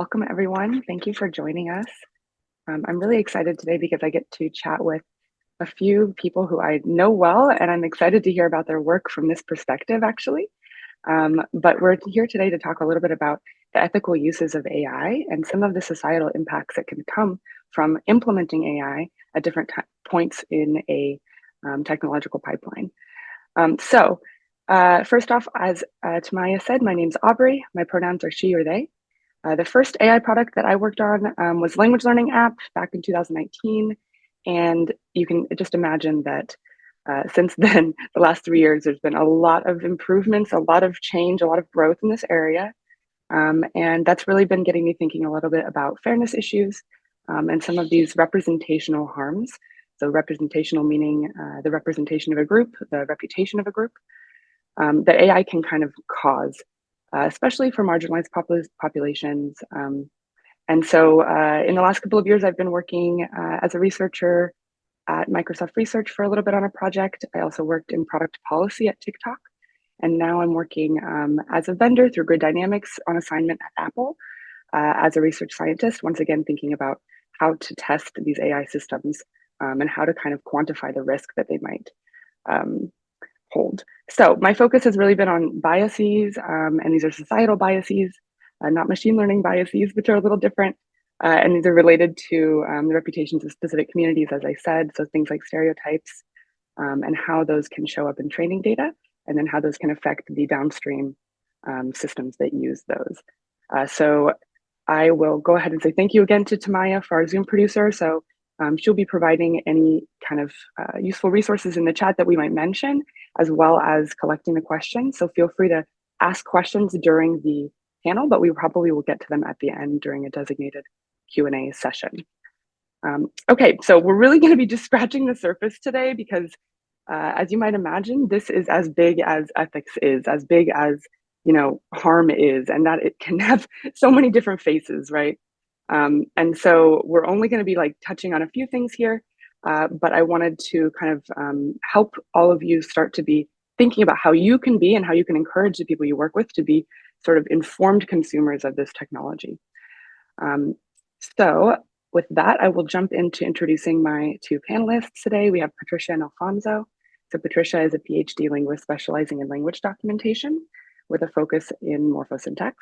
welcome everyone. Thank you for joining us. I'm really excited today because I get to chat with a few people who I know well, and I'm excited to hear about their work from this perspective, actually. But we're here today to talk a little bit about the ethical uses of AI and some of the societal impacts that can come from implementing AI at different points in a technological pipeline. First off, as Tamaya said, my name's Aubrie. My pronouns are she or they. The first AI product that I worked on was a language learning app back in 2019. And you can just imagine that since then, the last 3 years, there's been a lot of improvements, a lot of change, a lot of growth in this area. And that's really been getting me thinking a little bit about fairness issues and some of these representational harms. So representational meaning the representation of a group, the reputation of a group, that AI can kind of cause, especially for marginalized populations. And so in the last couple of years, I've been working as a researcher at Microsoft Research for a little bit on a project. I also worked in product policy at TikTok. And now I'm working as a vendor through Grid Dynamics on assignment at Apple as a research scientist, once again, thinking about how to test these AI systems and how to kind of quantify the risk that they might hold. So my focus has really been on biases, and these are societal biases, not machine learning biases, which are a little different. And these are related to the reputations of specific communities, as I said, so things like stereotypes and how those can show up in training data, and then how those can affect the downstream systems that use those. So I will go ahead and say thank you again to Tamaya for our Zoom producer. So she'll be providing any kind of useful resources in the chat that we might mention, as well as collecting the questions. So feel free to ask questions during the panel, but we probably will get to them at the end during a designated Q&A session. Okay, so we're really going to be just scratching the surface today because as you might imagine, this is as big as ethics is, as big as, you know, harm is, and that it can have so many different faces, right? And so we're only going to be like touching on a few things here, but I wanted to kind of help all of you start to be thinking about how you can be and how you can encourage the people you work with to be sort of informed consumers of this technology. So with that, I will jump into introducing my two panelists today. We have Patricia and Alfonso. So Patricia is a PhD linguist specializing in language documentation with a focus in morphosyntax.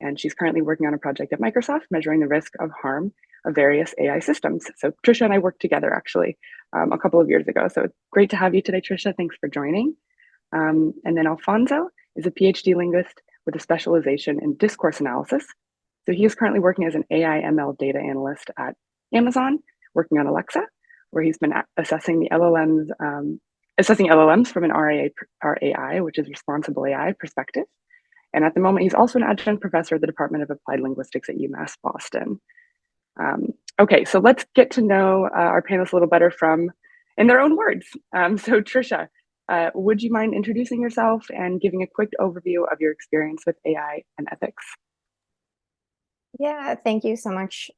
And she's currently working on a project at Microsoft measuring the risk of harm of various AI systems. So Patricia and I worked together actually a couple of years ago. So it's great to have you today, Tricia. Thanks for joining. And then Alfonso is a PhD linguist with a specialization in discourse analysis. So he is currently working as an AI ML data analyst at Amazon, working on Alexa, where he's been assessing the LLMs, from an RAI, which is responsible AI perspective. And at the moment, he's also an adjunct professor at the Department of Applied Linguistics at UMass Boston. Okay, so let's get to know our panelists a little better in their own words. So Tricia, would you mind introducing yourself and giving a quick overview of your experience with AI and ethics? Yeah, thank you so much,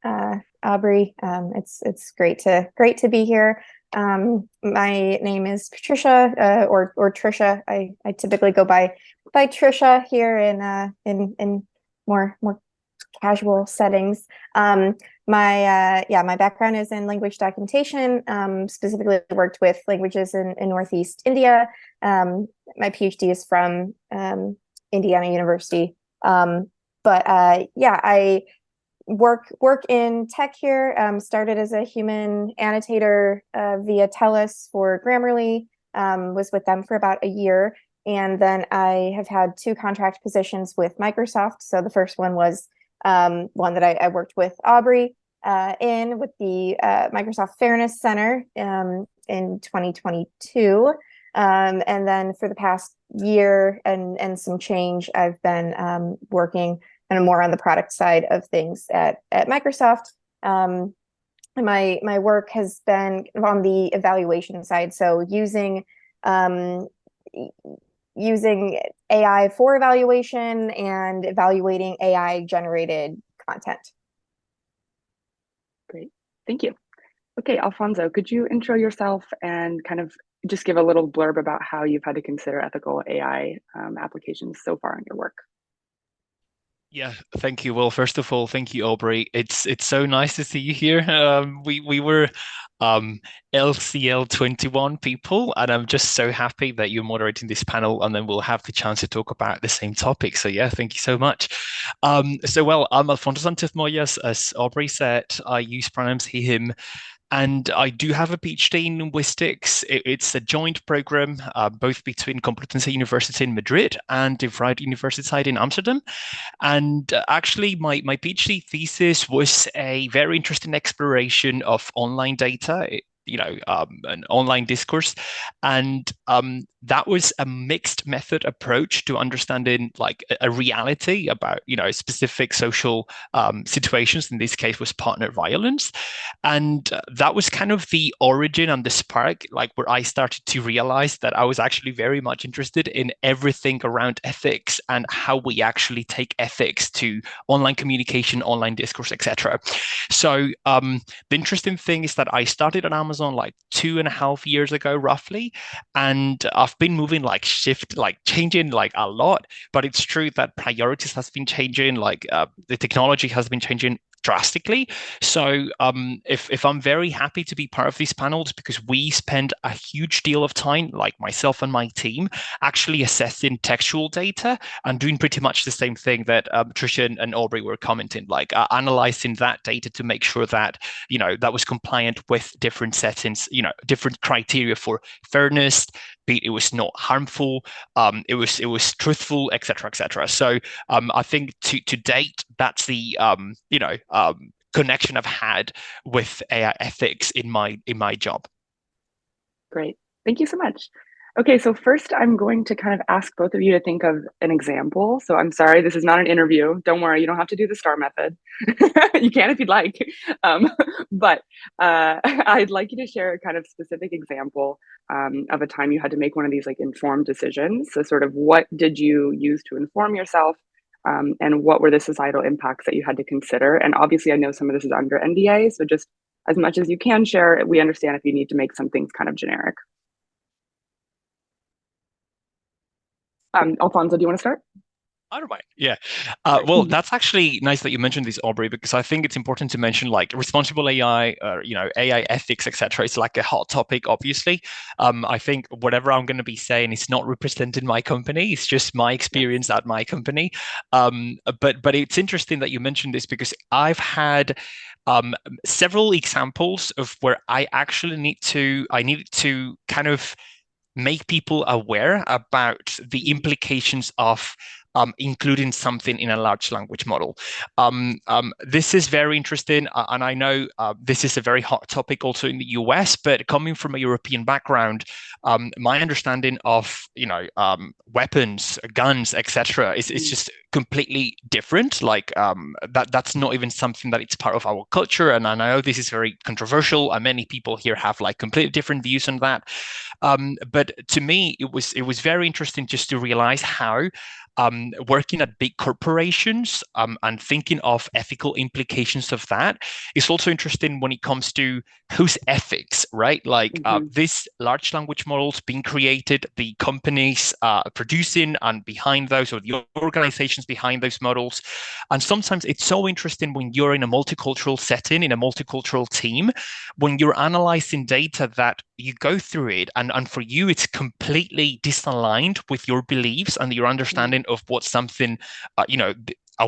Aubrie. It's great to be here. My name is Patricia, or Tricia. I typically go by Tricia here in more casual settings. My background is in language documentation. Specifically worked with languages in Northeast India. My PhD is from Indiana University. I work in tech here. Started as a human annotator via TELUS for Grammarly. Was with them for about a year. And then I have had 2 contract positions with Microsoft. So the first one was one that I worked with Aubrie with the Microsoft Fairness Center in 2022. And then for the past year and some change, I've been working kind of more on the product side of things at Microsoft. My work has been on the evaluation side, so using AI for evaluation and evaluating AI generated content. Great, thank you. Okay, Alfonso, could you intro yourself and kind of just give a little blurb about how you've had to consider ethical AI applications so far in your work? Yeah, thank you. Well, first of all, thank you, Aubrey. It's so nice to see you here. We were um LCL 21 people, and I'm just so happy that you're moderating this panel, and then we'll have the chance to talk about the same topic. So yeah, thank you so much. I'm Alfonso Sánchez-Moya. As Aubrey said, I use pronouns he, him. And I do have a PhD in linguistics. It's a joint program, both between Complutense University in Madrid and the Vrije Universiteit in Amsterdam. And actually, my PhD thesis was a very interesting exploration of online data, an online discourse. And that was a mixed method approach to understanding like a reality about, specific social situations. In this case, was partner violence. And that was kind of the origin and the spark, like where I started to realize that I was actually very much interested in everything around ethics and how we actually take ethics to online communication, online discourse, etc. So the interesting thing is that I started at Amazon like 2.5 years ago, roughly, and I've been moving like changing like a lot. But it's true that priorities has been changing, like the technology has been changing drastically. So if I'm very happy to be part of these panels because we spend a huge deal of time, like myself and my team, actually assessing textual data and doing pretty much the same thing that Tricia and Aubrey were commenting, like analyzing that data to make sure that that was compliant with different settings, different criteria for fairness, be it was not harmful, it was truthful, etc., etc. So I think to date, that's the connection I've had with AI ethics in my job. Great. Thank you so much. Okay, so first I'm going to kind of ask both of you to think of an example. So I'm sorry, this is not an interview. Don't worry, you don't have to do the STAR method. You can if you'd like. Um, but I'd like you to share a kind of specific example of a time you had to make one of these like informed decisions. So sort of what did you use to inform yourself? And what were the societal impacts that you had to consider? And obviously, I know some of this is under NDA, so just as much as you can share, we understand if you need to make some things kind of generic. Alfonso, do you want to start? I don't mind. Yeah. Great. Well, that's actually nice that you mentioned this, Aubrey, because I think it's important to mention like responsible AI, AI ethics, etc. It's like a hot topic, obviously. I think whatever I'm going to be saying is not representing my company. It's just my Yes. experience at my company. But it's interesting that you mentioned this because I've had several examples of where I needed to kind of make people aware about the implications of including something in a large language model. This is very interesting, and I know this is a very hot topic also in the US. But coming from a European background, my understanding of weapons, guns, etc., is just completely different. Like that's not even something that it's part of our culture. And I know this is very controversial, and many people here have like completely different views on that. But to me, it was very interesting just to realize how working at big corporations and thinking of ethical implications of that is also interesting when it comes to whose ethics, right? Like Mm-hmm. these large language models being created, the companies producing and behind those, or the organizations behind those models. And sometimes it's so interesting when you're in a multicultural setting, in a multicultural team, when you're analyzing data that you go through it and for you it's completely disaligned with your beliefs and your understanding of what something a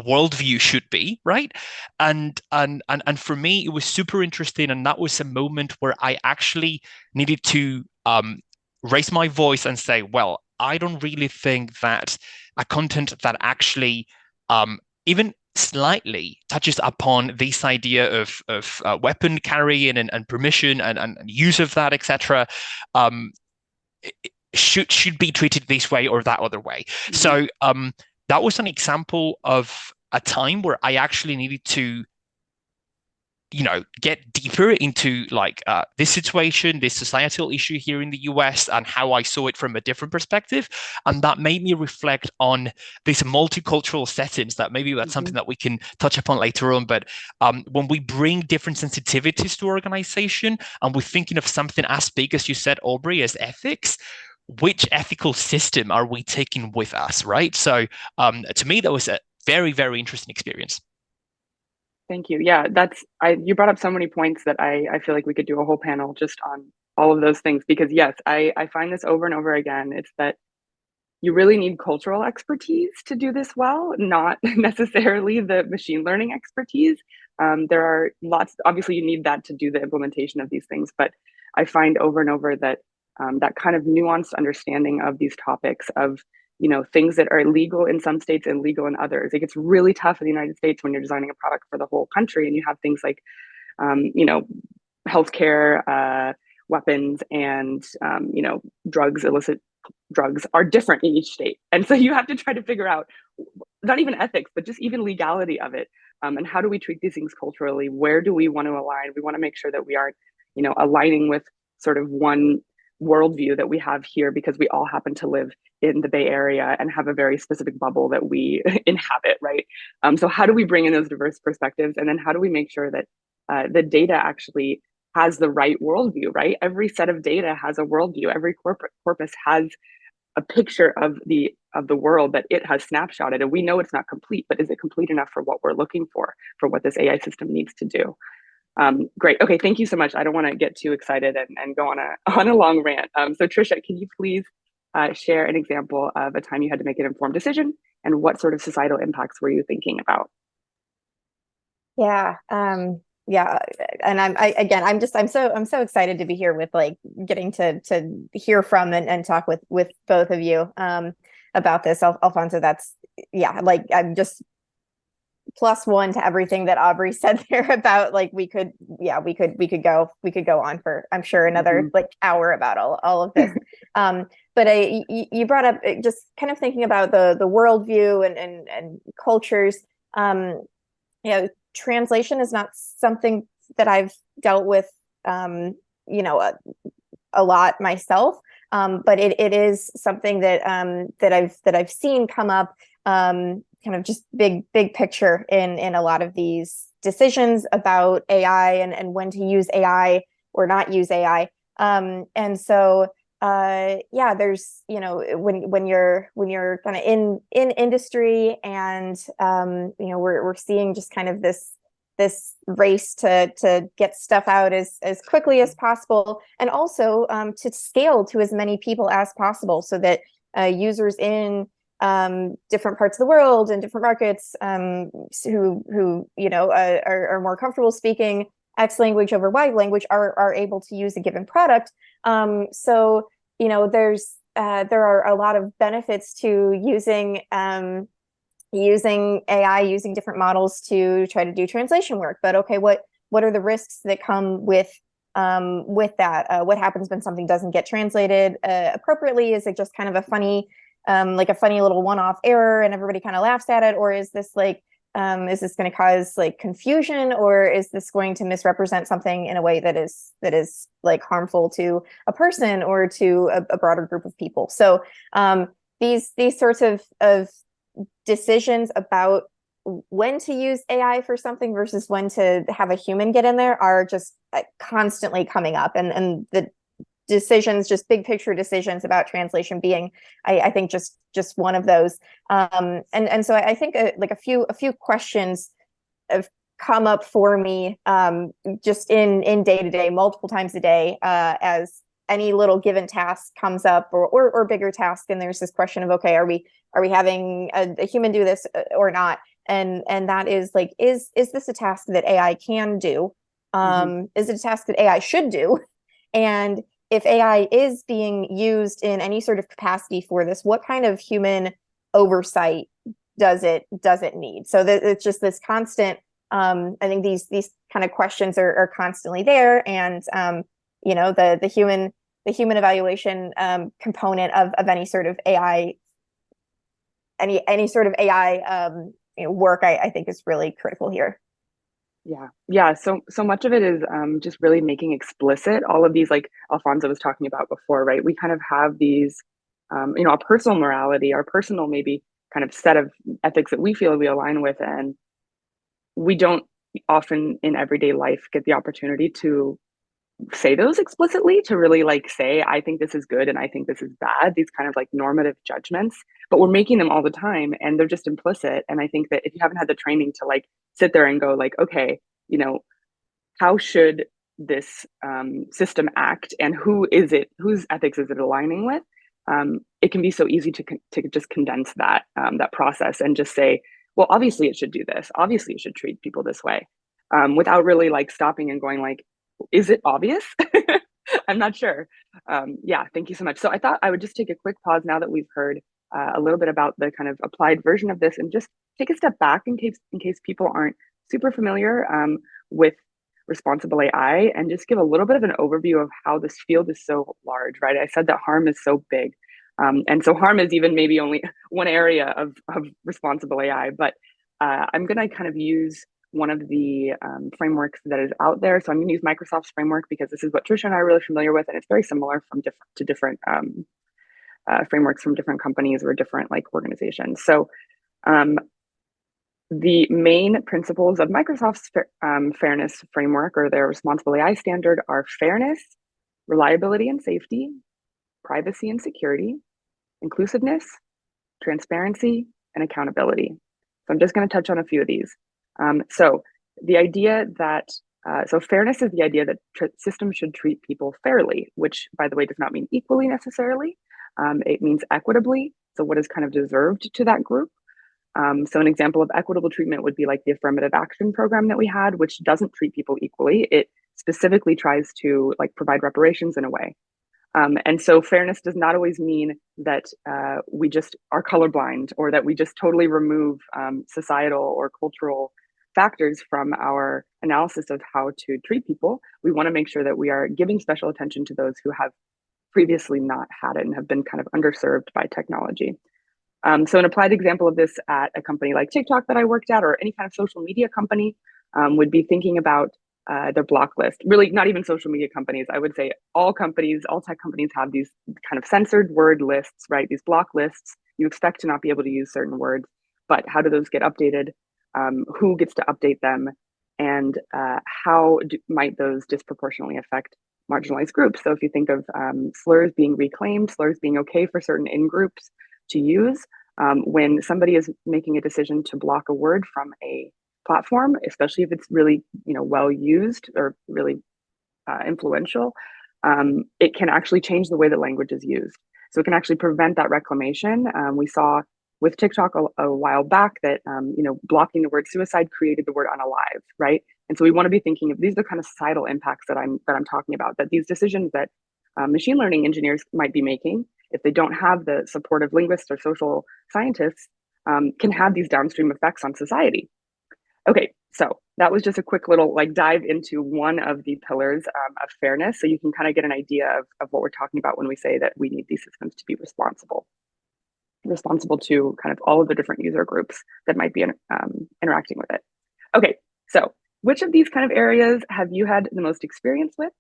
worldview should be, right? And for me it was super interesting, and that was a moment where I actually needed to raise my voice and say, well, I don't really think that a content that actually even slightly touches upon this idea of weapon carrying and permission and use of that, etc., um, should be treated this way or that other way. Mm-hmm. So that was an example of a time where I actually needed to get deeper into like this situation, this societal issue here in the US, and how I saw it from a different perspective. And that made me reflect on these multicultural settings. That maybe that's Mm-hmm. something that we can touch upon later on. But when we bring different sensitivities to organization and we're thinking of something as big as you said, Aubrey, as ethics, which ethical system are we taking with us, right? So to me, that was a very, very interesting experience. Thank you. Yeah, you brought up so many points that I feel like we could do a whole panel just on all of those things, because yes, I find this over and over again. It's that you really need cultural expertise to do this well, not necessarily the machine learning expertise. There are lots, obviously you need that to do the implementation of these things, but I find over and over that that kind of nuanced understanding of these topics of, things that are legal in some states and legal in others. It gets really tough in the United States when you're designing a product for the whole country and you have things like, healthcare, weapons, and, drugs, illicit drugs are different in each state. And so you have to try to figure out not even ethics, but just even legality of it. And how do we treat these things culturally? Where do we want to align? We want to make sure that we aren't, aligning with sort of one worldview that we have here because we all happen to live in the Bay Area and have a very specific bubble that we inhabit, right? So how do we bring in those diverse perspectives? And then how do we make sure that the data actually has the right worldview, right? Every set of data has a worldview. Every corpus has a picture of the world that it has snapshotted, and we know it's not complete, but is it complete enough for what we're looking for what this AI system needs to do? Great. Okay, thank you so much. I don't want to get too excited and go on a long rant. So Trisha, can you please share an example of a time you had to make an informed decision, and what sort of societal impacts were you thinking about? Yeah. Yeah, and I'm so excited to be here with getting to hear from and talk with both of you about this. Alfonso, that's I'm just +1 to everything that Aubrie said there about we could go on for, I'm sure, another hour about all of this. But you brought up just kind of thinking about the worldview and cultures. Translation is not something that I've dealt with, a lot myself. But it is something that I've seen come up, kind of just big picture in a lot of these decisions about AI and when to use AI or not use AI. And so there's, when you're kind of in industry and, we're seeing just kind of this race to get stuff out as quickly as possible, and also to scale to as many people as possible so that users in different parts of the world and different markets who are more comfortable speaking X language over Y language are able to use a given product. So there are a lot of benefits to using AI, using different models to try to do translation work. But okay, what are the risks that come with that? What happens when something doesn't get translated appropriately? Is it just kind of a funny little one-off error and everybody kind of laughs at it, or is this is this going to cause confusion, or is this going to misrepresent something in a way that is harmful to a person or to a broader group of people? So these sorts of decisions about when to use AI for something versus when to have a human get in there are just constantly coming up, and the decisions, just big picture decisions about translation being, I think, just one of those. And so I think a few questions have come up for me just in day to day, multiple times a day, as any little given task comes up or bigger task, and there's this question of, okay, are we having a human do this or not? And that is is this a task that AI can do? Is it a task that AI should do? And if AI is being used in any sort of capacity for this, what kind of human oversight does it need? So it's just this constant, I think these kind of questions are constantly there. And the human evaluation component of any sort of AI, any sort of AI work, I think, is really critical here. Yeah. So much of it is just really making explicit all of these, like Alfonso was talking about before, right? We kind of have these, our personal morality, our personal maybe kind of set of ethics that we feel we align with, and we don't often in everyday life get the opportunity to say those explicitly, to really like say, I think this is good and I think this is bad, these kind of like normative judgments, but we're making them all the time and they're just implicit. And I think that if you haven't had the training to like sit there and go like, okay, you know, how should this system act and whose ethics is it aligning with? It can be so easy to just condense that that process and just say, well, obviously it should do this. Obviously it should treat people this way, without really like stopping and going like, is it obvious? I'm not sure. Yeah, thank you so much. So I thought I would just take a quick pause now that we've heard a little bit about the kind of applied version of this, and just take a step back in case people aren't super familiar with responsible AI, and just give a little bit of an overview of how this field is so large, right? I said that harm is so big. And so harm is even maybe only one area of responsible AI, but I'm going to kind of use one of the frameworks that is out there. So I'm going to use Microsoft's framework because this is what Trisha and I are really familiar with, and it's very similar from different frameworks from different companies or different like organizations. So the main principles of Microsoft's fairness framework, or their responsible AI standard, are fairness, reliability and safety, privacy and security, inclusiveness, transparency, and accountability. So I'm just going to touch on a few of these. So the idea that, so fairness is the idea that systems should treat people fairly, which, by the way, does not mean equally necessarily. It means equitably. So what is kind of deserved to that group. So an example of equitable treatment would be like the affirmative action program that we had, which doesn't treat people equally. It specifically tries to like provide reparations in a way. And so fairness does not always mean that we just are colorblind, or that we just totally remove societal or cultural factors from our analysis of how to treat people. We want to make sure that we are giving special attention to those who have previously not had it and have been kind of underserved by technology. So an applied example of this at a company like TikTok that I worked at, or any kind of social media company, would be thinking about their block list. Really, not even social media companies. I would say all companies, all tech companies have these kind of censored word lists, right? These block lists. You expect to not be able to use certain words, but how do those get updated? Who gets to update them? And how might those disproportionately affect marginalized groups? So if you think of slurs being reclaimed, slurs being okay for certain in-groups to use, when somebody is making a decision to block a word from a platform, especially if it's really, you know, well used or really influential, it can actually change the way that language is used. So it can actually prevent that reclamation. We saw with TikTok a while back that you know, blocking the word suicide created the word unalive, right? And so we want to be thinking of these are the kind of societal impacts that I'm talking about. That these decisions that machine learning engineers might be making, if they don't have the support of linguists or social scientists, can have these downstream effects on society. Okay, so that was just a quick little like dive into one of the pillars of fairness, so you can kind of get an idea of what we're talking about when we say that we need these systems to be responsible to kind of all of the different user groups that might be interacting with it. Okay, so which of these kind of areas have you had the most experience with?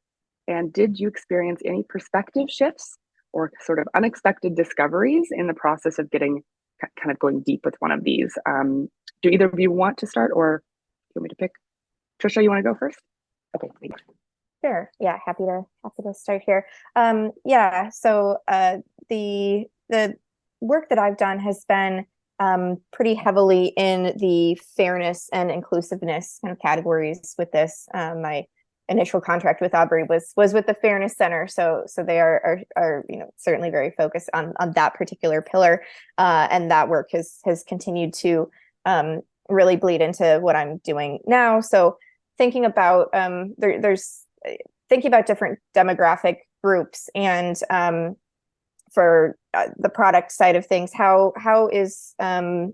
And did you experience any perspective shifts or sort of unexpected discoveries in the process of getting kind of going deep with one of these? Do either of you want to start, or do you want me to pick? Trisha, you want to go first? Okay, thanks. Sure. Yeah, happy to start here. Yeah, so the work that I've done has been pretty heavily in the fairness and inclusiveness kind of categories with this. My initial contract with Aubrie was with the Fairness Center, so they are you know, certainly very focused on that particular pillar, and that work has continued to really bleed into what I'm doing now. So thinking about there's thinking about different demographic groups, and for the product side of things, how is the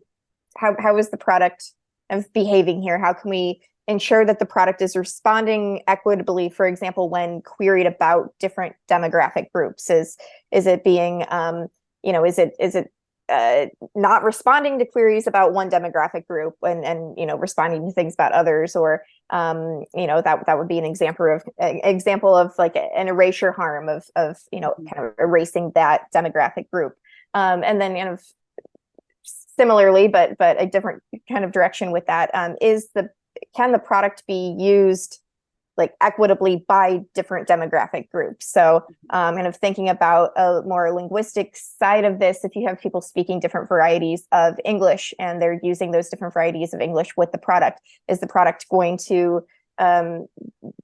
product of behaving here? How can we ensure that the product is responding equitably, for example, when queried about different demographic groups? Is it being you know, is it not responding to queries about one demographic group and you know, responding to things about others? Or you know, that would be an example of like an erasure harm of you know, kind of erasing that demographic group. And then kind of similarly, but a different kind of direction with that, can the product be used like equitably by different demographic groups. So kind of thinking about a more linguistic side of this, if you have people speaking different varieties of English and they're using those different varieties of English with the product, is the product going to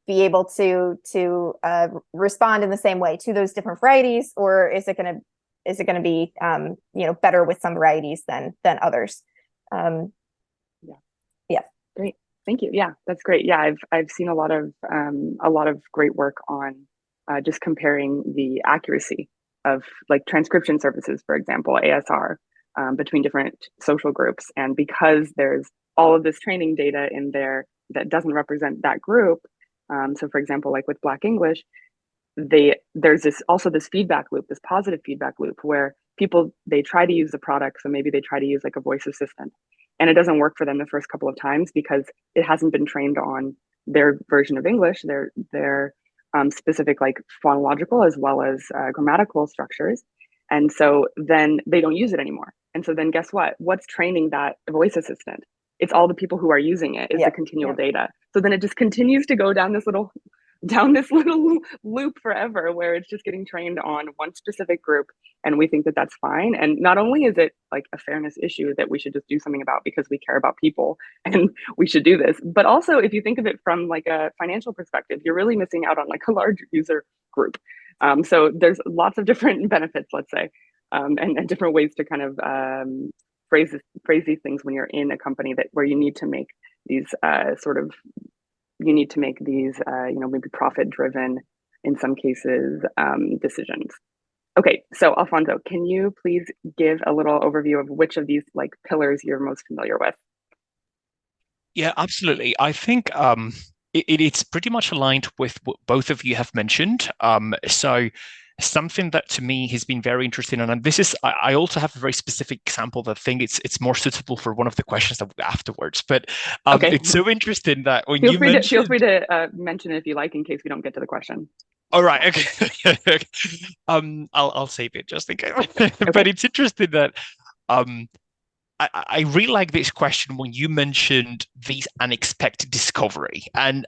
be able to respond in the same way to those different varieties, or is it going to be better with some varieties than others? Yeah. Great. Thank you. Yeah, that's great. Yeah, I've seen a lot of great work on just comparing the accuracy of like transcription services, for example, ASR, between different social groups. And because there's all of this training data in there that doesn't represent that group, so for example, like with Black English, there's this feedback loop, this positive feedback loop, where people, they try to use the product. So maybe they try to use like a voice assistant, and it doesn't work for them the first couple of times because it hasn't been trained on their version of English, their specific like phonological as well as grammatical structures. And so then they don't use it anymore. And so then guess what? What's training that voice assistant? It's all the people who are using it, is the continual data. So then it just continues to go down this little loop forever, where it's just getting trained on one specific group, and we think that that's fine. And not only is it like a fairness issue that we should just do something about because we care about people and we should do this, but also if you think of it from like a financial perspective, you're really missing out on like a large user group. So there's lots of different benefits, let's say, and different ways to kind of phrase these things when you're in a company where you need to make these maybe profit driven, in some cases, decisions. Okay, so Alfonso, can you please give a little overview of which of these like pillars you're most familiar with? Yeah, absolutely. I think it's pretty much aligned with what both of you have mentioned. So something that to me has been very interesting, and this is, I also have a very specific example that I think it's more suitable for one of the questions that we'll afterwards. But okay. It's so interesting that when feel free to mention it if you like, in case we don't get to the question. All right. Okay. I'll save it just in case. Okay. But it's interesting that I really like this question when you mentioned these unexpected discovery. And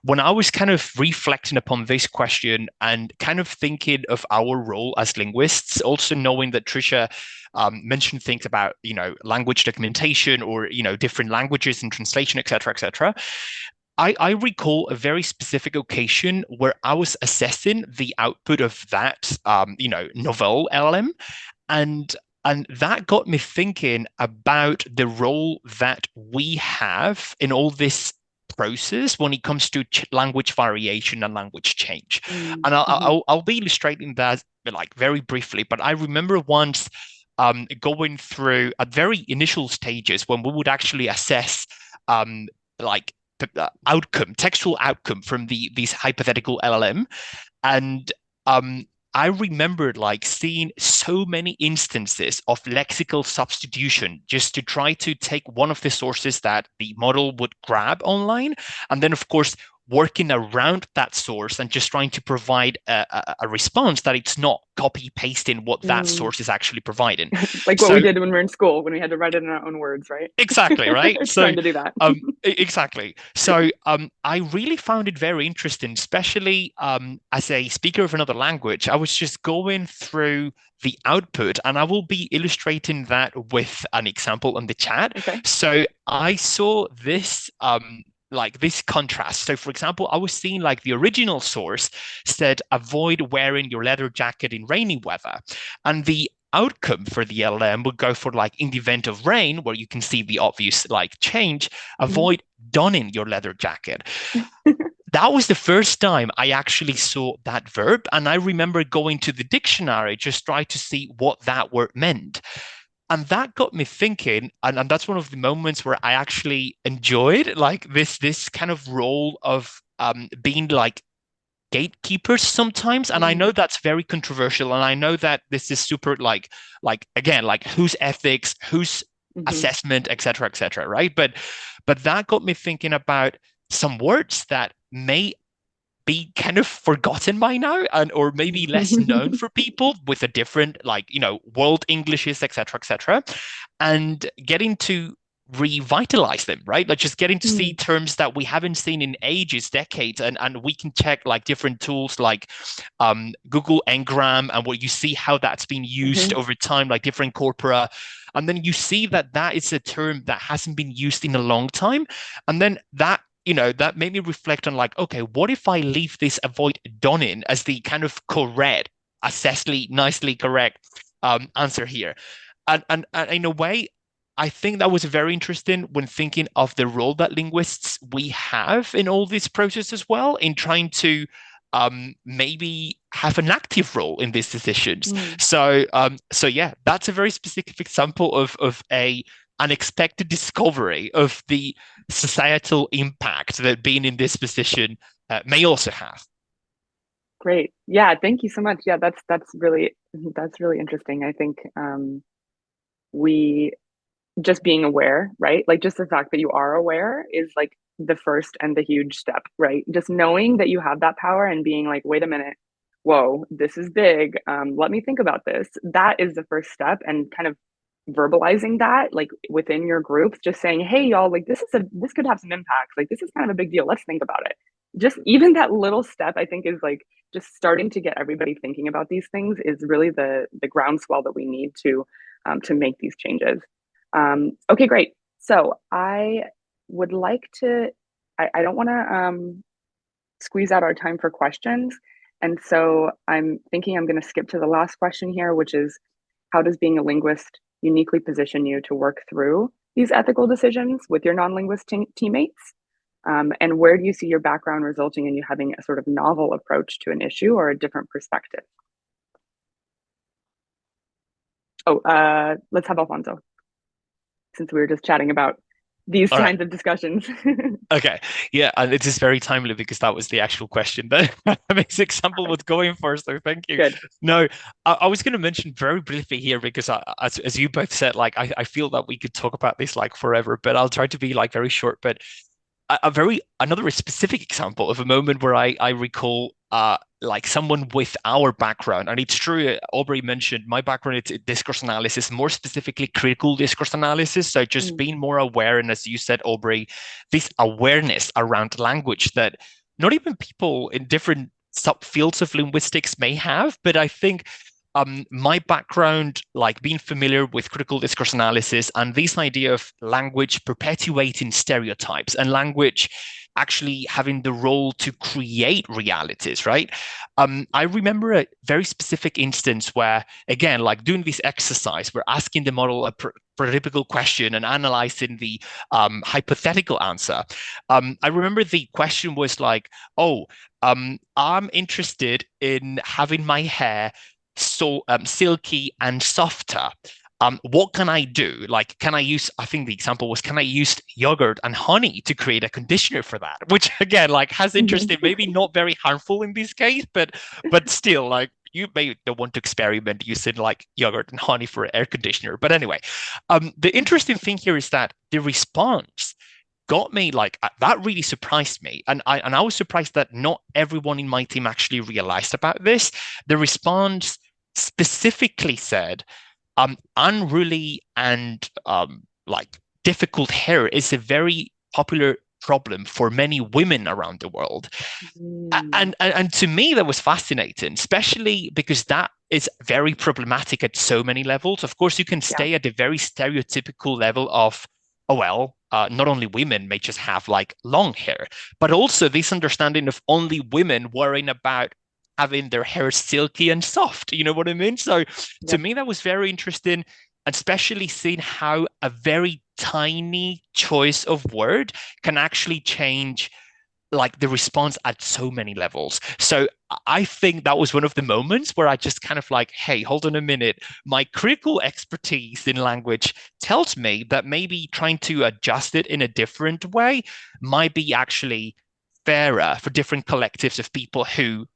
when I was kind of reflecting upon this question and kind of thinking of our role as linguists, also knowing that Trisha mentioned things about, language documentation or, different languages and translation, et cetera, et cetera. I recall a very specific occasion where I was assessing the output of that, novel LLM, and that got me thinking about the role that we have in all this process when it comes to language variation and language change. And I'll be illustrating that like very briefly, but I remember once going through at very initial stages when we would actually assess textual outcome from these hypothetical LLM. And I remembered like seeing so many instances of lexical substitution just to try to take one of the sources that the model would grab online, and then of course working around that source and just trying to provide a response that it's not copy pasting what that source is actually providing. Like what we did when we were in school, when we had to write it in our own words, right? Exactly, right? So trying to do that. Exactly. So I really found it very interesting, especially as a speaker of another language. I was just going through the output, and I will be illustrating that with an example on the chat. Okay. So I saw this this contrast. So for example, I was seeing like the original source said, avoid wearing your leather jacket in rainy weather. And the outcome for the LLM would go for like in the event of rain, where you can see the obvious like change, avoid donning your leather jacket. That was the first time I actually saw that verb. And I remember going to the dictionary, just try to see what that word meant. And that got me thinking, and that's one of the moments where I actually enjoyed like this kind of role of being like gatekeepers sometimes. And I know that's very controversial, and I know that this is super like again, like whose ethics, whose assessment, et cetera, right? But that got me thinking about some words that may be kind of forgotten by now, or maybe less known for people with a different world Englishes, et cetera, and getting to revitalize them, right? Like just getting to see Mm. terms that we haven't seen in ages, decades, and we can check like different tools like Google Ngram, and where you see how that's been used Mhm. over time, like different corpora. And then you see that that is a term that hasn't been used in a long time. And then that, that made me reflect on like, okay, what if I leave this avoid donning as the kind of correct, assessly, nicely correct answer here? And in a way, I think that was very interesting when thinking of the role that linguists we have in all this process as well, in trying to maybe have an active role in these decisions. Mm. So yeah, that's a very specific example of a unexpected discovery of the societal impact that being in this position may also have. Great. Yeah, thank you so much. Yeah, that's really interesting. I think we just being aware, right? Like just the fact that you are aware is like the first and the huge step, right? Just knowing that you have that power and being like, wait a minute, whoa, this is big. Let me think about this. That is the first step, and kind of verbalizing that like within your groups, just saying, hey y'all, like this could have some impact. Like this is kind of a big deal. Let's think about it. Just even that little step, I think, is like just starting to get everybody thinking about these things is really the groundswell that we need to make these changes. Okay, great. So I would like to, I don't want to squeeze out our time for questions. And so I'm thinking I'm going to skip to the last question here, which is how does being a linguist uniquely position you to work through these ethical decisions with your non-linguist teammates? And where do you see your background resulting in you having a sort of novel approach to an issue or a different perspective? Oh, let's have Alfonso, since we were just chatting about these All right. kinds of discussions. Okay. Yeah, and it is very timely because that was the actual question that this example was Perfect. going for. So thank you. Good. No, I was going to mention very briefly here because as you both said, like I feel that we could talk about this like forever, but I'll try to be like very short. But another specific example of a moment where I recall like someone with our background, and it's true, Aubrie mentioned my background, it's discourse analysis, more specifically critical discourse analysis. So just Mm. being more aware, and as you said, Aubrie, this awareness around language that not even people in different subfields of linguistics may have, but I think my background, like being familiar with critical discourse analysis and this idea of language perpetuating stereotypes and language actually having the role to create realities, right? I remember a very specific instance where, again, like doing this exercise, we're asking the model a prototypical question and analyzing the hypothetical answer. I remember the question was like, oh, I'm interested in having my hair so silky and softer. What can I do? Like, can I use, I think the example was, can I use yogurt and honey to create a conditioner for that? Which again, like has interest in maybe not very harmful in this case, but still like you may don't want to experiment using like yogurt and honey for air conditioner. But anyway, the interesting thing here is that the response got me like that really surprised me, and I was surprised that not everyone in my team actually realized about this. The response specifically said unruly and like difficult hair is a very popular problem for many women around the world. Mm. And to me that was fascinating, especially because that is very problematic at so many levels. Of course, you can Yeah. stay at the very stereotypical level of, oh well, not only women may just have like long hair, but also this understanding of only women worrying about having their hair silky and soft. You know what I mean? So to Yep. me that was very interesting, especially seeing how a very tiny choice of word can actually change like the response at so many levels. So I think that was one of the moments where I just kind of like, hey, hold on a minute. My critical expertise in language tells me that maybe trying to adjust it in a different way might be actually fairer for different collectives of people who,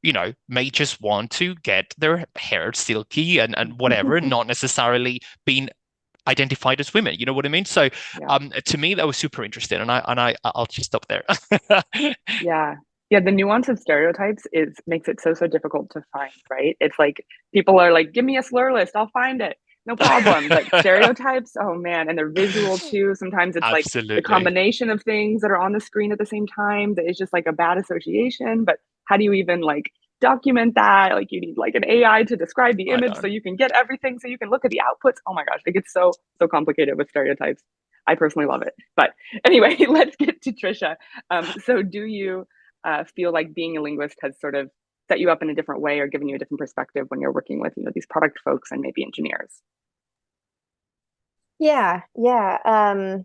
may just want to get their hair silky and whatever, not necessarily being identified as women. You know what I mean? So Yeah. to me that was super interesting, and I'll just stop there. Yeah. Yeah. The nuance of stereotypes is makes it so difficult to find, right? It's like people are like, give me a slur list, I'll find it. no problem. But stereotypes, oh man, and they're visual too. Sometimes it's like the Absolutely. combination of things that are on the screen at the same time that is just like a bad association. But how do you even like document that? Like you need like an AI to describe the I image know. so you can get everything, so you can look at the outputs. Oh my gosh, it gets so complicated with stereotypes. I personally love it. But anyway, let's get to Trisha. So do you feel like being a linguist has sort of set you up in a different way or given you a different perspective when you're working with, these product folks and maybe engineers? Yeah, yeah. I'm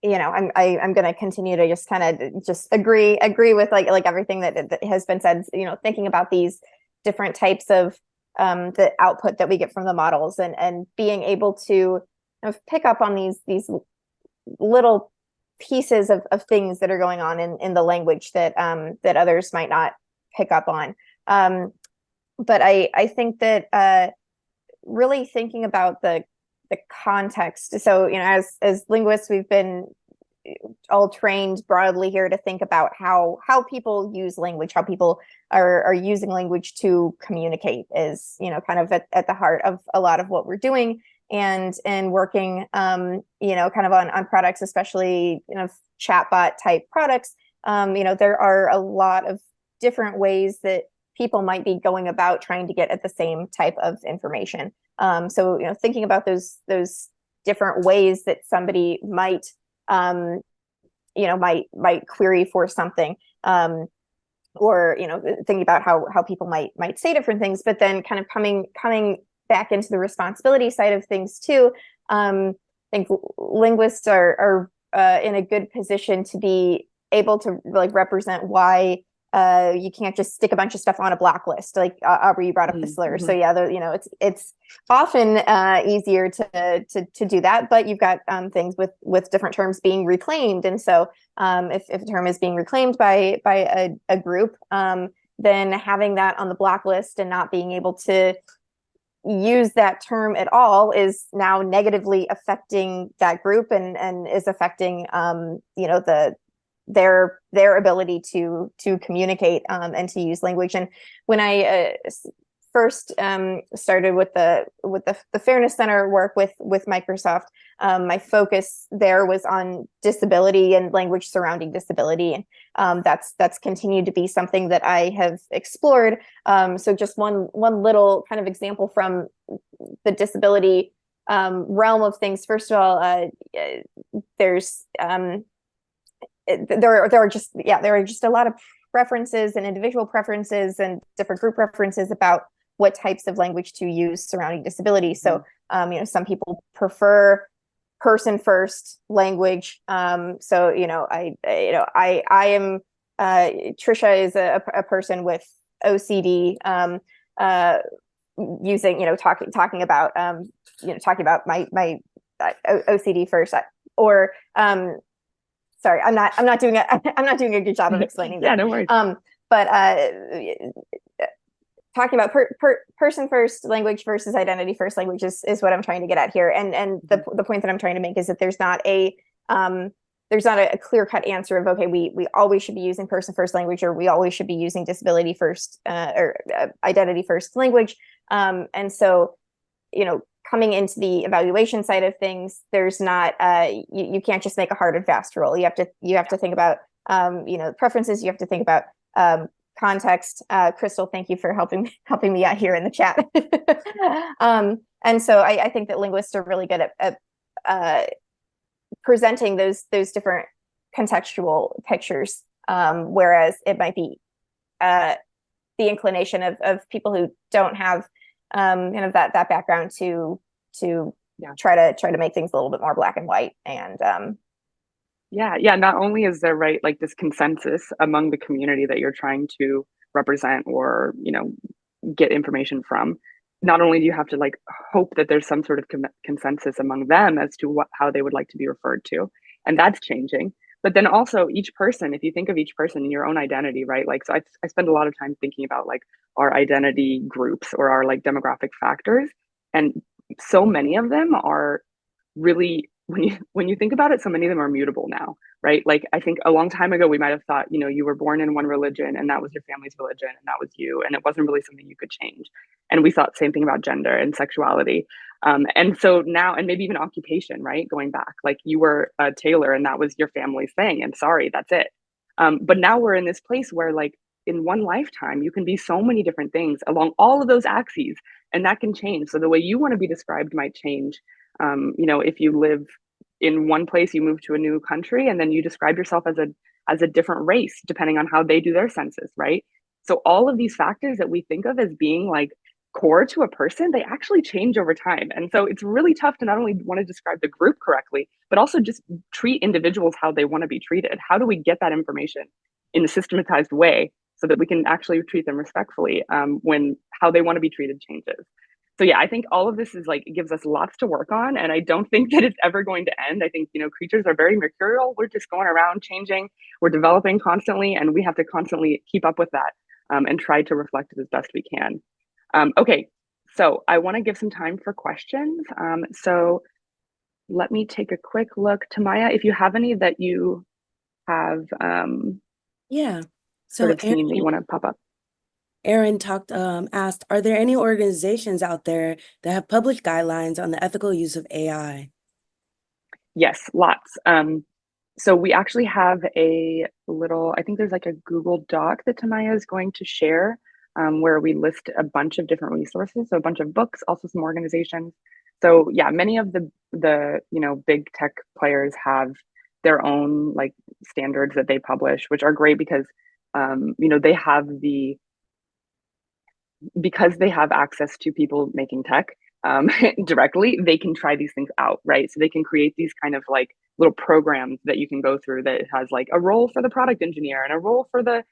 going to continue to just kind of just agree with like everything that has been said, thinking about these different types of the output that we get from the models, and being able to pick up on these little pieces of things that are going on in the language that that others might not pick up on. But I think that really thinking about the context. So, as linguists, we've been all trained broadly here to think about how people use language, how people are using language to communicate is, kind of at the heart of a lot of what we're doing. And working, kind of on products, especially, chatbot type products, there are a lot of different ways that people might be going about trying to get at the same type of information. So, thinking about those different ways that somebody might, might query for something, or, thinking about how people might say different things, but then kind of coming back into the responsibility side of things too. I think linguists are in a good position to be able to like represent why you can't just stick a bunch of stuff on a blacklist. Like Aubrie, you brought up the slur. So yeah, it's often easier to do that, but you've got things with different terms being reclaimed. And so if a term is being reclaimed by a group, then having that on the blacklist and not being able to use that term at all is now negatively affecting that group and is affecting their ability to communicate and to use language. And when I first started with the Fairness Center work with Microsoft, my focus there was on disability and language surrounding disability, and that's continued to be something that I have explored. So just one little kind of example from the disability realm of things. First of all, there's there are just a lot of preferences and individual preferences and different group preferences about what types of language to use surrounding disability. So, some people prefer person first language. So, I am Trisha is a person with OCD, using, talking about my OCD first, or sorry, I'm not doing a good job of explaining that. Yeah, no worries. But talking about person first language versus identity first language is what I'm trying to get at here. And the point that I'm trying to make is that there's not a clear cut answer of, okay, we always should be using person first language, or we always should be using disability first or identity first language. And so, coming into the evaluation side of things, there's not you can't just make a hard and fast rule. You have to think about preferences. You have to think about context. Crystal, thank you for helping me out here in the chat. And so I think that linguists are really good at presenting those different contextual pictures, whereas it might be the inclination of people who don't have kind of that background to try to make things a little bit more black and white. And not only is there like this consensus among the community that you're trying to represent or get information from, not only do you have to like hope that there's some sort of consensus among them as to how they would like to be referred to, and that's changing. But then also each person, if you think of each person in your own identity, right? Like, so I spend a lot of time thinking about like our identity groups or our like demographic factors. And so many of them are really when you think about it, so many of them are mutable now, right? Like I think a long time ago we might have thought, you were born in one religion and that was your family's religion and that was you, and it wasn't really something you could change. And we thought the same thing about gender and sexuality. And so now, and maybe even occupation, right? Going back, like you were a tailor and that was your family's thing, and sorry, that's it. But now we're in this place where, like, in one lifetime, you can be so many different things along all of those axes, and that can change. So the way you want to be described might change. If you live in one place, you move to a new country, and then you describe yourself as a different race depending on how they do their census, right? So all of these factors that we think of as being like core to a person, they actually change over time. And so it's really tough to not only want to describe the group correctly, but also just treat individuals how they want to be treated. How do we get that information in a systematized way so that we can actually treat them respectfully when how they want to be treated changes? So yeah, I think all of this is like, it gives us lots to work on, and I don't think that it's ever going to end. I think, creatures are very mercurial. We're just going around changing, we're developing constantly, and we have to constantly keep up with that and try to reflect it as best we can. Okay, so I want to give some time for questions. So let me take a quick look. Tamaya, if you have any that you have Yeah. sort So of seen that you want to pop up. Aaron asked, are there any organizations out there that have published guidelines on the ethical use of AI? Yes, lots. So we actually have a little, I think there's like a Google Doc that Tamaya is going to share where we list a bunch of different resources. So a bunch of books, also some organizations. So yeah, many of the big tech players have their own like standards that they publish, which are great because they have because they have access to people making tech directly, they can try these things out, right? So they can create these kind of like little programs that you can go through that has like a role for the product engineer and a role for the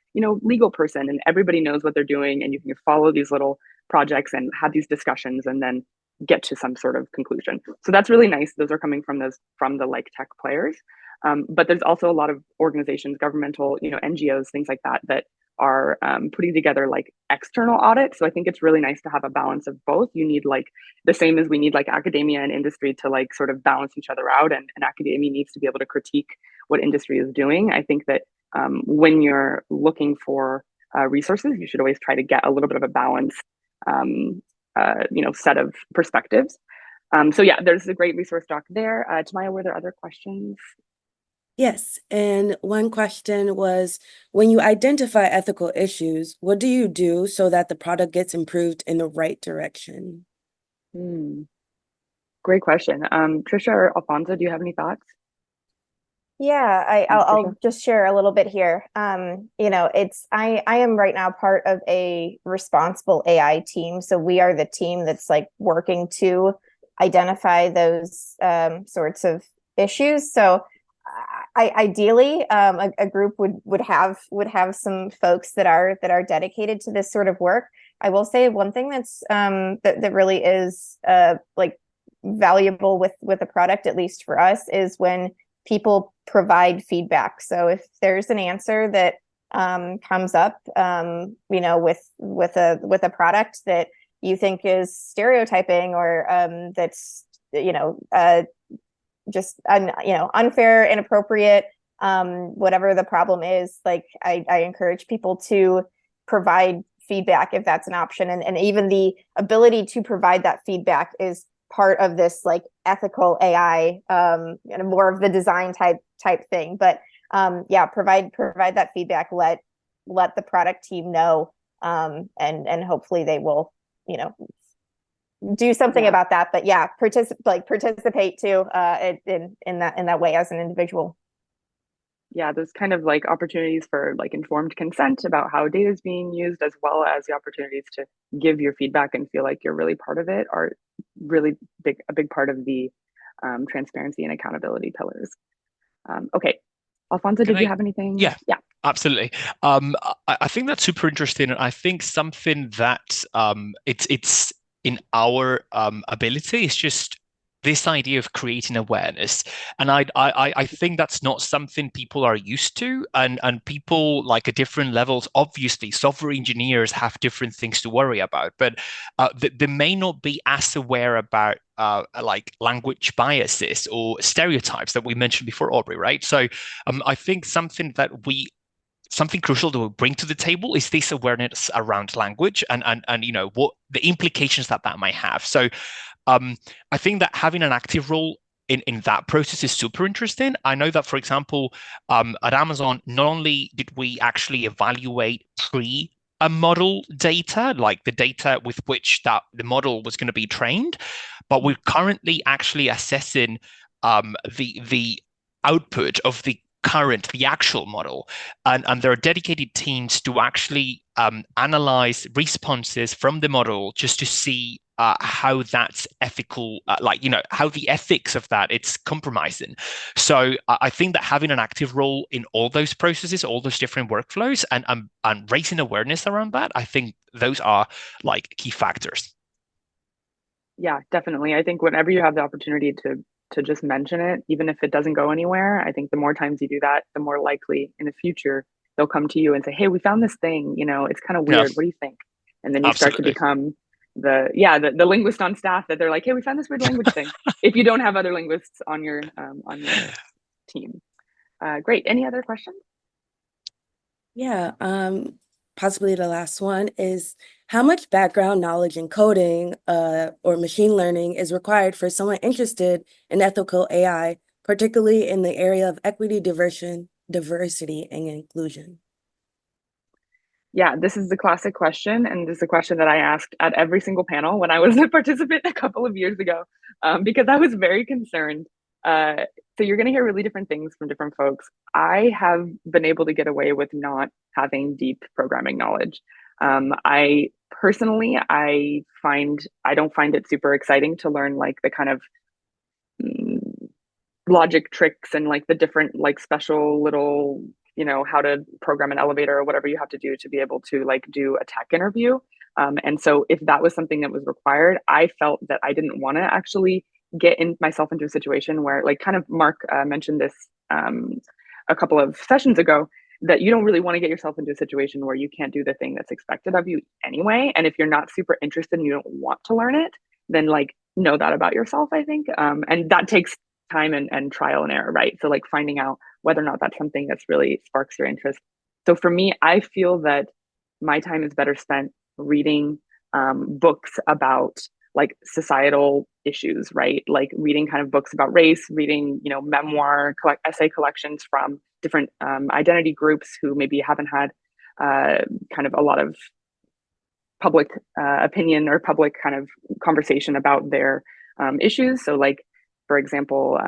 legal person, and everybody knows what they're doing, and you can follow these little projects and have these discussions and then get to some sort of conclusion. So that's really nice. Those are coming from the like tech players. But there's also a lot of organizations, governmental, NGOs, things like that, that are putting together like external audits. So I think it's really nice to have a balance of both. You need like the same as we need like academia and industry to like sort of balance each other out, and academia needs to be able to critique what industry is doing. I think that when you're looking for resources, you should always try to get a little bit of a balanced set of perspectives. So yeah, there's a great resource doc there. Tamaya, were there other questions? Yes, and one question was, when you identify ethical issues, what do you do so that the product gets improved in the right direction? Great question. Trisha or Alfonso, do you have any thoughts? Yeah, I'll just share a little bit here. I am right now part of a responsible AI team. So we are the team that's like working to identify those sorts of issues. So ideally, a group would have some folks that are dedicated to this sort of work. I will say one thing that's that really is like valuable with a product, at least for us, is when people provide feedback. So if there's an answer that comes up, with a product that you think is stereotyping or that's just unfair, inappropriate, whatever the problem is, like I encourage people to provide feedback if that's an option, and even the ability to provide that feedback is part of this like ethical AI, more of the design type thing. But provide that feedback, let the product team know, and hopefully they will do something about that. But yeah, participate too in that way as an individual. Yeah, there's kind of like opportunities for like informed consent about how data is being used, as well as the opportunities to give your feedback and feel like you're really part of it, are really a big part of the transparency and accountability pillars. Okay, Alfonso, did you have anything? Yeah, absolutely. I think that's super interesting, and I think something that it's in our ability is just this idea of creating awareness. And I think that's not something people are used to, and people like at different levels. Obviously, software engineers have different things to worry about, but they may not be as aware about like language biases or stereotypes that we mentioned before, Aubrie, right? So I think something crucial that we bring to the table is this awareness around language and what the implications that might have. So I think that having an active role in that process is super interesting. I know that, for example, at Amazon, not only did we actually evaluate model data, like the data with which that the model was going to be trained, but we're currently actually assessing the output of the actual model, and there are dedicated teams to actually analyze responses from the model just to see how that's ethical, how the ethics of that it's compromising. So I think that having an active role in all those processes, all those different workflows, and raising awareness around that, I think those are like key factors. Yeah, definitely. I think whenever you have the opportunity to just mention it, even if it doesn't go anywhere, I think the more times you do that, the more likely in the future they'll come to you and say, "Hey, we found this thing, it's kind of Yeah, what do you think?" And then you start to absolutely. become the linguist on staff that they're like, "Hey, we found this weird language thing." If you don't have other linguists on your team. Great. Any other questions? Yeah, possibly the last one is, how much background knowledge in coding or machine learning is required for someone interested in ethical AI, particularly in the area of equity, diversity, and inclusion? Yeah, this is the classic question, and this is a question that I asked at every single panel when I was a participant a couple of years ago, because I was very concerned. So you're going to hear really different things from different folks. I have been able to get away with not having deep programming knowledge. I personally, I don't find it super exciting to learn like the kind of logic tricks and like the different like special little how to program an elevator or whatever you have to do to be able to like do a tech interview. And so if that was something that was required, I felt that I didn't want to actually get myself into a situation where, like, kind of Mark mentioned this a couple of sessions ago, that you don't really want to get yourself into a situation where you can't do the thing that's expected of you anyway. And if you're not super interested and you don't want to learn it, then like know that about yourself, I think. And that takes time and trial and error, right? So like finding out whether or not that's something that's really sparks your interest. So for me, I feel that my time is better spent reading books about like societal issues, right? Like reading kind of books about race, reading, memoir, essay collections from different identity groups who maybe haven't had kind of a lot of public opinion or public kind of conversation about their issues. So like, for example,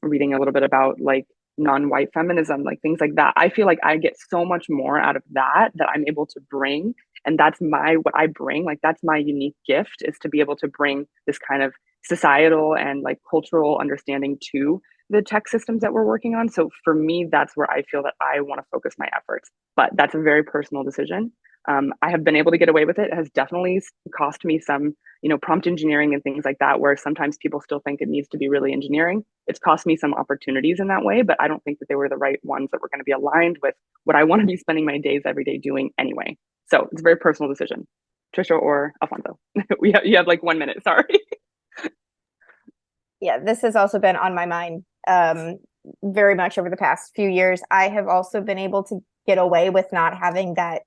reading a little bit about like non-white feminism, like things like that. I feel like I get so much more out of that I'm able to bring. And that's what I bring. Like that's my unique gift, is to be able to bring this kind of societal and like cultural understanding to the tech systems that we're working on. So for me, that's where I feel that I want to focus my efforts. But that's a very personal decision. I have been able to get away with it. It has definitely cost me some, prompt engineering and things like that, where sometimes people still think it needs to be really engineering. It's cost me some opportunities in that way, but I don't think that they were the right ones that were going to be aligned with what I want to be spending my days every day doing anyway. So it's a very personal decision. Trisha or Alfonso, you have like 1 minute. Sorry. Yeah, this has also been on my mind very much over the past few years. I have also been able to get away with not having that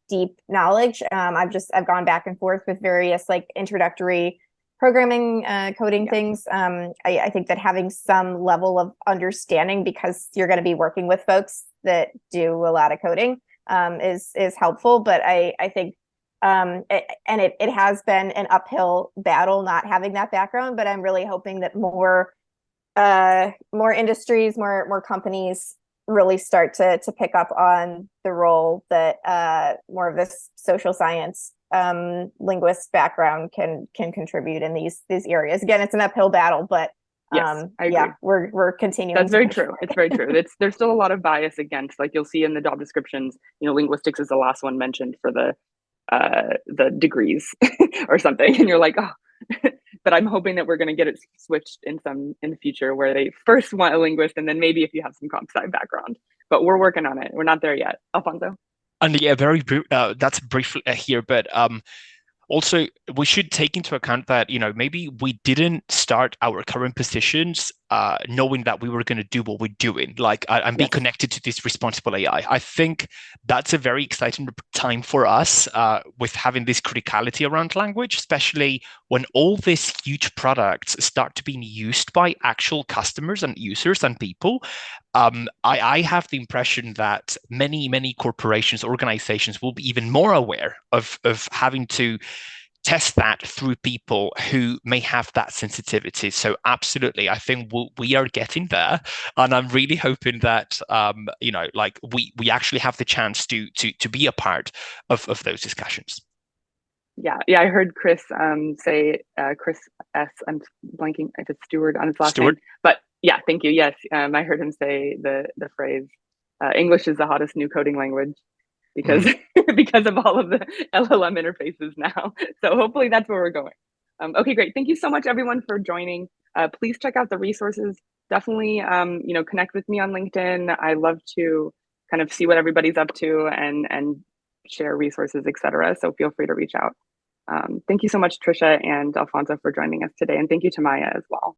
deep knowledge. I've gone back and forth with various like introductory programming, coding things. I think that having some level of understanding, because you're going to be working with folks that do a lot of coding, is helpful. But I think it has been an uphill battle not having that background. But I'm really hoping that more industries, more companies really start to pick up on the role that more of this social science linguist background can contribute in these areas. Again, it's an uphill battle, but yes, I agree. We're continuing. That's very true. It's very true. There's still a lot of bias against, like you'll see in the job descriptions, linguistics is the last one mentioned for the degrees or something, and you're like, oh. But I'm hoping that we're going to get it switched in the future, where they first want a linguist, and then maybe if you have some comp sci background. But we're working on it. We're not there yet. Alfonso? And yeah, that's briefly here, but Also, we should take into account that, maybe we didn't start our current positions knowing that we were going to do what we're doing, and be connected to this responsible AI. I think that's a very exciting time for us with having this criticality around language, especially when all these huge products start to be used by actual customers and users and people. I have the impression that many corporations, organizations will be even more aware of having to test that through people who may have that sensitivity. So absolutely, I think we are getting there, and I'm really hoping that we actually have the chance to be a part of those discussions. Yeah, I heard Chris say Chris S. I'm blanking if it's Stewart on his last name, but yeah, thank you. Yes, I heard him say the phrase English is the hottest new coding language because because of all of the LLM interfaces now. So hopefully that's where we're going. Okay, great. Thank you so much, everyone, for joining. Please check out the resources. Definitely, connect with me on LinkedIn. I love to kind of see what everybody's up to and share resources, etc. So feel free to reach out. Thank you so much, Trisha and Alfonso, for joining us today. And thank you to Maya as well.